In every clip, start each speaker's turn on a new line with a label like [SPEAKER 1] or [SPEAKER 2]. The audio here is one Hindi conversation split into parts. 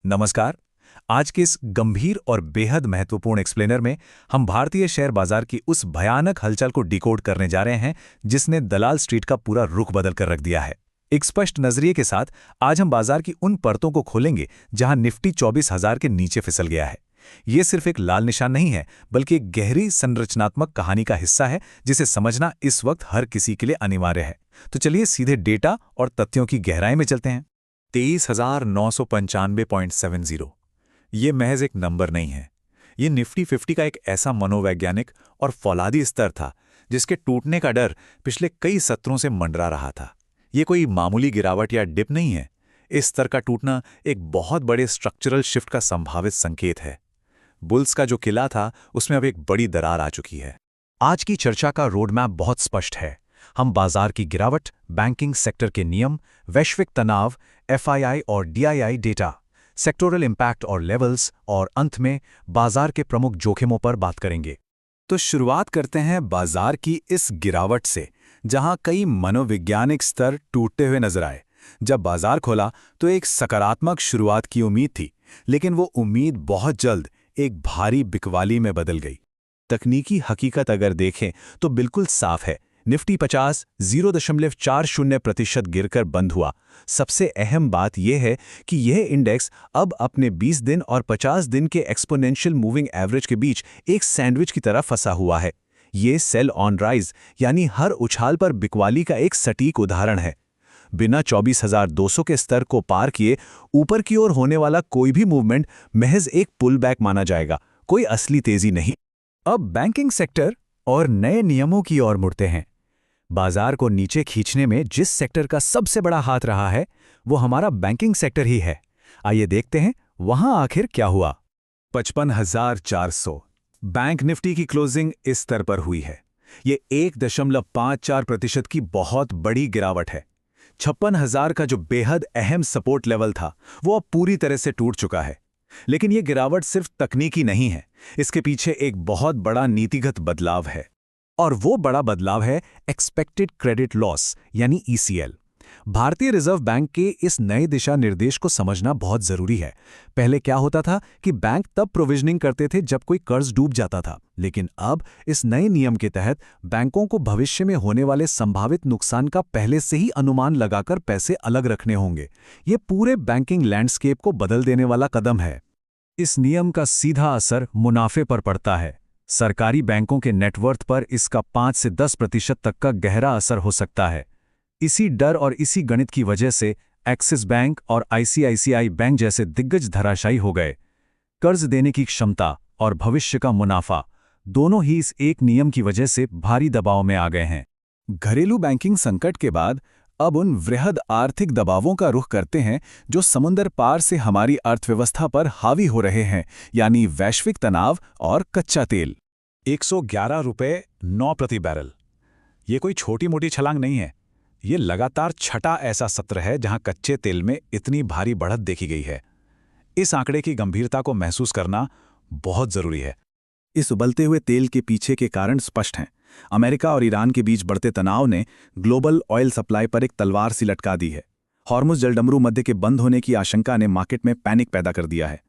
[SPEAKER 1] नमस्कार। आज के इस गंभीर और बेहद महत्वपूर्ण एक्सप्लेनर में हम भारतीय शेयर बाजार की उस भयानक हलचल को डिकोड करने जा रहे हैं जिसने दलाल स्ट्रीट का पूरा रुख बदल कर रख दिया है। एक स्पष्ट नजरिए के साथ आज हम बाजार की उन परतों को खोलेंगे जहां निफ्टी 24,000 के नीचे फिसल गया है। ये सिर्फ एक लाल निशान नहीं है, बल्कि एक गहरी संरचनात्मक कहानी का हिस्सा है जिसे समझना इस वक्त हर किसी के लिए अनिवार्य है। तो चलिए सीधे डेटा और तथ्यों की गहराई में चलते हैं। 23,995.70 ये महज एक नंबर नहीं है। ये निफ्टी 50 का एक ऐसा मनोवैज्ञानिक और फौलादी स्तर था जिसके टूटने का डर पिछले कई सत्रों से मंडरा रहा था। ये कोई मामूली गिरावट या डिप नहीं है। इस स्तर का टूटना एक बहुत बड़े स्ट्रक्चरल शिफ्ट का संभावित संकेत है। बुल्स का जो किला था उसमें अब एक बड़ी दरार आ चुकी है।
[SPEAKER 2] आज की चर्चा का रोडमैप बहुत स्पष्ट है। हम बाजार की गिरावट, बैंकिंग सेक्टर के नियम, वैश्विक तनाव, एफआईआई और डीआईआई डेटा, सेक्टोरल इम्पैक्ट और लेवल्स और अंत में बाजार के प्रमुख जोखिमों पर बात करेंगे।
[SPEAKER 1] तो शुरुआत करते हैं बाजार की इस गिरावट से, जहां कई मनोवैज्ञानिक स्तर टूटते हुए नजर आए। जब बाजार खोला तो एक सकारात्मक शुरुआत की उम्मीद थी, लेकिन वो उम्मीद बहुत जल्द एक भारी बिकवाली में बदल गई। तकनीकी हकीकत अगर देखें तो बिल्कुल साफ है। निफ्टी 50 0.40% गिरकर बंद हुआ। सबसे अहम बात यह है कि यह इंडेक्स अब अपने 20 दिन और 50 दिन के एक्सपोनेंशियल मूविंग एवरेज के बीच एक सैंडविच की तरह फंसा हुआ है। ये सेल ऑन राइज यानी हर उछाल पर बिकवाली का एक सटीक उदाहरण है। बिना 24,200 के स्तर को पार किए ऊपर की ओर होने वाला कोई भी मूवमेंट महज एक पुल बैक माना जाएगा, कोई असली तेजी नहीं।
[SPEAKER 2] अब बैंकिंग सेक्टर और नए नियमों की ओर मुड़ते हैं। बाजार को नीचे खींचने में जिस सेक्टर का सबसे बड़ा हाथ रहा है वो हमारा बैंकिंग सेक्टर ही है। आइए देखते हैं वहां आखिर क्या हुआ।
[SPEAKER 1] 55,400 बैंक निफ्टी की क्लोजिंग इस स्तर पर हुई है। ये 1.54% की बहुत बड़ी गिरावट है। 56,000 का जो बेहद अहम सपोर्ट लेवल था वो अब पूरी तरह से टूट चुका है। लेकिन ये गिरावट सिर्फ तकनीकी नहीं है, इसके पीछे एक बहुत बड़ा नीतिगत बदलाव है।
[SPEAKER 2] और वो बड़ा बदलाव है एक्सपेक्टेड क्रेडिट लॉस यानी ईसीएल। भारतीय रिजर्व बैंक के इस नए दिशा निर्देश को समझना बहुत जरूरी है। पहले क्या होता था कि बैंक तब प्रोविजनिंग करते थे जब कोई कर्ज डूब जाता था, लेकिन अब इस नए नियम के तहत बैंकों को भविष्य में होने वाले संभावित नुकसान का पहले से ही अनुमान लगाकर पैसे अलग रखने होंगे। ये पूरे बैंकिंग लैंडस्केप को बदल देने वाला कदम है। इस नियम का सीधा असर मुनाफे पर पड़ता है। सरकारी बैंकों के नेटवर्थ पर इसका 5 से 10% तक का गहरा असर हो सकता है। इसी डर और इसी गणित की वजह से एक्सिस बैंक और आईसीआईसीआई बैंक जैसे दिग्गज धराशायी हो गए। कर्ज देने की क्षमता और भविष्य का मुनाफा दोनों ही इस एक नियम की वजह से भारी दबाव में आ गए हैं।
[SPEAKER 1] घरेलू बैंकिंग संकट के बाद अब उन वृहद आर्थिक दबावों का रुख करते हैं जो समुद्र पार से हमारी अर्थव्यवस्था पर हावी हो रहे हैं, यानी वैश्विक तनाव और कच्चा तेल। 111 रुपये 9 प्रति बैरल। ये कोई छोटी मोटी छलांग नहीं है। ये लगातार छठा ऐसा सत्र है जहां कच्चे तेल में इतनी भारी बढ़त देखी गई है। इस आंकड़े की गंभीरता को महसूस करना बहुत जरूरी है। इस उबलते हुए तेल के पीछे के कारण स्पष्ट हैं। अमेरिका और ईरान के बीच बढ़ते तनाव ने ग्लोबल ऑयल सप्लाई पर एक तलवार सी लटका दी है। हॉर्मुज़ जलडमरू मध्य के बंद होने की आशंका ने मार्केट में पैनिक पैदा कर दिया है।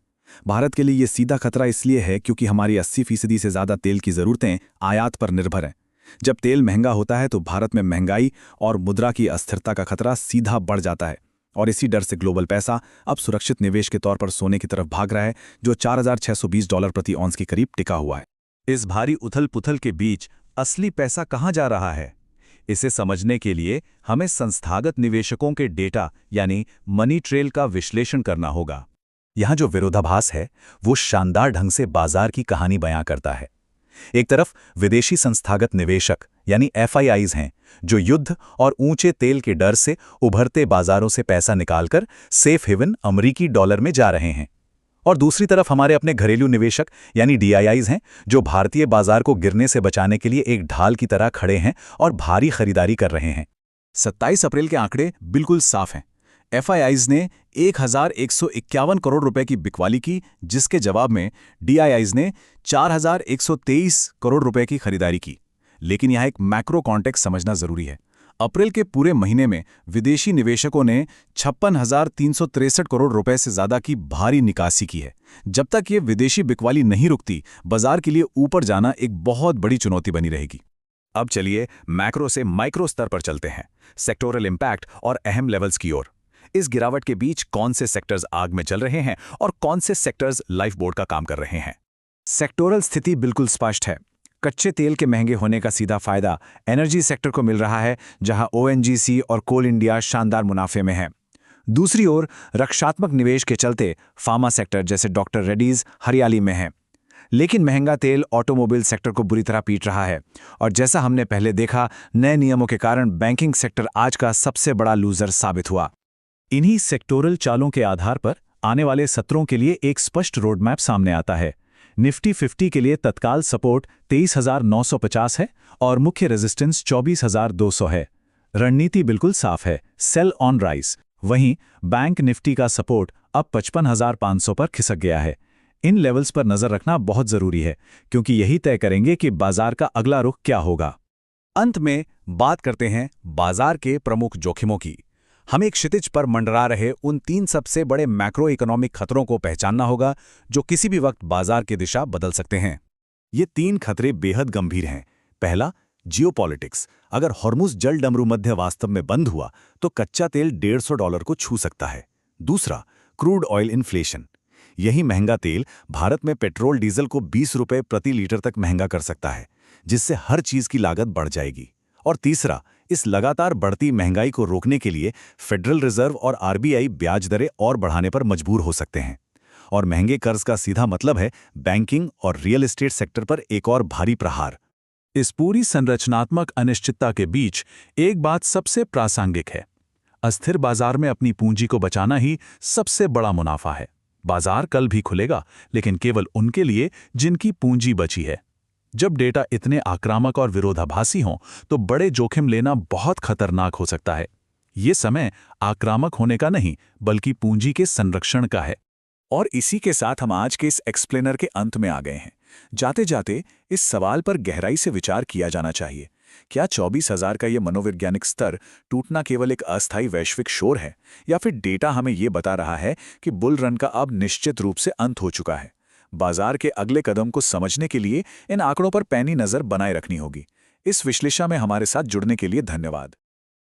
[SPEAKER 1] भारत के लिए ये सीधा खतरा इसलिए है क्योंकि हमारी 80% से ज़्यादा तेल की ज़रूरतें आयात पर निर्भर हैं। जब तेल महंगा होता है तो भारत में महंगाई और मुद्रा की अस्थिरता का खतरा सीधा बढ़ जाता है, और इसी डर से ग्लोबल पैसा अब सुरक्षित निवेश के तौर पर सोने की तरफ भाग रहा है, जो $4,620 प्रति औंस के करीब टिका हुआ है।
[SPEAKER 2] इस भारी उथल पुथल के बीच असली पैसा कहाँ जा रहा है? इसे समझने के लिए हमें संस्थागत निवेशकों के डेटा यानी मनी ट्रेल का विश्लेषण करना होगा। यहाँ जो विरोधाभास है वो शानदार ढंग से बाजार की कहानी बयां करता है। एक तरफ विदेशी संस्थागत निवेशक यानी एफआईआईज हैं जो युद्ध और ऊंचे तेल के डर से उभरते बाजारों से पैसा निकालकर सेफ हेवन अमरीकी डॉलर में जा रहे हैं, और दूसरी तरफ हमारे अपने घरेलू निवेशक यानी डीआईआईज हैं जो भारतीय बाजार को गिरने से बचाने के लिए एक ढाल की तरह खड़े हैं और भारी खरीदारी कर रहे हैं।
[SPEAKER 1] 27 अप्रैल के आंकड़े बिल्कुल साफ हैं। एफआईआईज ने 1,151 करोड़ रुपए की बिकवाली की, जिसके जवाब में डीआईआईज ने 4,123 करोड़ रुपए की खरीदारी की। लेकिन यहाँ एक मैक्रो कॉन्टेक्स्ट समझना जरूरी है। अप्रैल के पूरे महीने में विदेशी निवेशकों ने 56,363 करोड़ रुपए से ज्यादा की भारी निकासी की है। जब तक ये विदेशी बिकवाली नहीं रुकती, बाजार के लिए ऊपर जाना एक बहुत बड़ी चुनौती बनी रहेगी। अब चलिए मैक्रो से माइक्रो स्तर पर चलते हैं, सेक्टोरल इम्पैक्ट और अहम लेवल्स की ओर। इस गिरावट के बीच कौन से सेक्टर्स आग में जल रहे हैं और कौन से सेक्टर्स लाइफबोर्ड का काम कर रहे हैं?
[SPEAKER 2] सेक्टोरल स्थिति बिल्कुल स्पष्ट है। कच्चे तेल के महंगे होने का सीधा फायदा एनर्जी सेक्टर को मिल रहा है, जहां ओएनजीसी और कोल इंडिया शानदार मुनाफे में है। दूसरी ओर रक्षात्मक निवेश के चलते फार्मा सेक्टर जैसे डॉक्टर रेड्डीज हरियाली में है। लेकिन महंगा तेल ऑटोमोबाइल सेक्टर को बुरी तरह पीट रहा है और जैसा हमने पहले देखा, नए नियमों के कारण बैंकिंग सेक्टर आज का सबसे बड़ा लूजर साबित हुआ।
[SPEAKER 1] इन्हीं सेक्टोरल चालों के आधार पर आने वाले सत्रों के लिए एक स्पष्ट रोडमैप सामने आता है। निफ्टी 50 के लिए तत्काल सपोर्ट 23,950 है और मुख्य रेजिस्टेंस 24,200 है। रणनीति बिल्कुल साफ है, सेल ऑन राइज। वहीं बैंक निफ्टी का सपोर्ट अब 55,500 पर खिसक गया है। इन लेवल्स पर नजर रखना बहुत जरूरी है, क्योंकि यही तय करेंगे कि बाजार का अगला रुख क्या होगा। अंत में बात करते हैं बाजार के प्रमुख जोखिमों की। हमें क्षितिज पर मंडरा रहे उन 3 सबसे बड़े मैक्रो इकोनॉमिक खतरों को पहचानना होगा, जो किसी भी वक्त बाजार की दिशा बदल सकते हैं। ये 3 खतरे बेहद गंभीर हैं। पहला, जियोपॉलिटिक्स। अगर हॉर्मुज जल डमरू मध्य वास्तव में बंद हुआ तो कच्चा तेल $150 को छू सकता है। दूसरा, क्रूड ऑयल इन्फ्लेशन। यही महंगा तेल भारत में पेट्रोल डीजल को 20 रुपये प्रति लीटर तक महंगा कर सकता है, जिससे हर चीज की लागत बढ़ जाएगी। और तीसरा, इस लगातार बढ़ती महंगाई को रोकने के लिए फेडरल रिजर्व और आरबीआई ब्याज दरें और बढ़ाने पर मजबूर हो सकते हैं। और महंगे कर्ज का सीधा मतलब है बैंकिंग और रियल एस्टेट सेक्टर पर एक और भारी प्रहार। इस पूरी संरचनात्मक अनिश्चितता के बीच एक बात सबसे प्रासंगिक है। अस्थिर बाजार में अपनी पूंजी को बचाना ही सबसे बड़ा मुनाफा है। बाजार कल भी खुलेगा, लेकिन केवल उनके लिए जिनकी पूंजी बची है। जब डेटा इतने आक्रामक और विरोधाभासी हों, तो बड़े जोखिम लेना बहुत खतरनाक हो सकता है। ये समय आक्रामक होने का नहीं, बल्कि पूंजी के संरक्षण का है। और इसी के साथ हम आज के इस एक्सप्लेनर के अंत में आ गए हैं। जाते जाते इस सवाल पर गहराई से विचार किया जाना चाहिए। क्या 24,000 का ये मनोवैज्ञानिक स्तर टूटना केवल एक अस्थायी वैश्विक शोर है, या फिर डेटा हमें ये बता रहा है कि बुल रन का अब निश्चित रूप से अंत हो चुका है? बाजार के अगले कदम को समझने के लिए इन आंकड़ों पर पैनी नजर बनाए रखनी होगी। इस विश्लेषण में हमारे साथ जुड़ने के लिए धन्यवाद।